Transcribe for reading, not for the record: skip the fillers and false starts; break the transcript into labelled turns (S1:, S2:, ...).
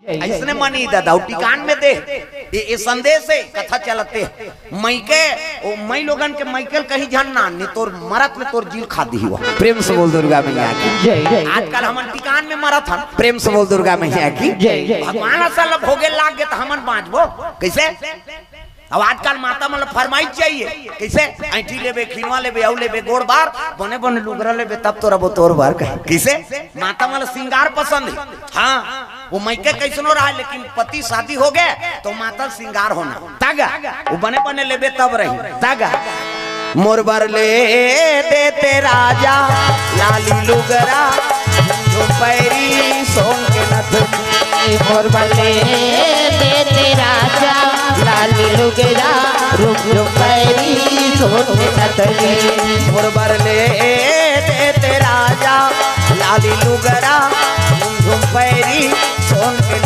S1: ऐसने मनी दादा टिकान में दे ये संदेश है कथा चलते मैके ओ मई लोगन के मैकेल कहीं जानना नहीं तोर मरत में तोर जील खा दी हुआ। प्रेम से बोल दुर्गा मैया की जय। आजकल हमन टिकान में मरत हम प्रेम से बोल दुर्गा मैया की जय। भगवान असल भोगे लाग गए तो हमन बाँचबो कैसे। अब आजकल माता मतलब फरमाइश चाहिए कैसे ऐठी लेबे खिनवा लेबे आउ लेबे गोड़ बार बने बने लुगरा लेबे तब तोरा वो तोर बार कहे कैसे माता मतलब श्रृंगार पसंद है। हाँ वो मैके कैसनो रहा लेकिन पति शादी हो गए तो माता श्रृंगार होना तागा वो बने बने लेबे तब रही तागा। मोर बर ले देते राजा लाली लुगरा पैरी सोन के नथ
S2: मोर बर ले देते राजा लाली लुगरा रुक पैरी सोन के नथ
S1: मोर बर ले देते राजा लाली लुगरा पैरी सोन के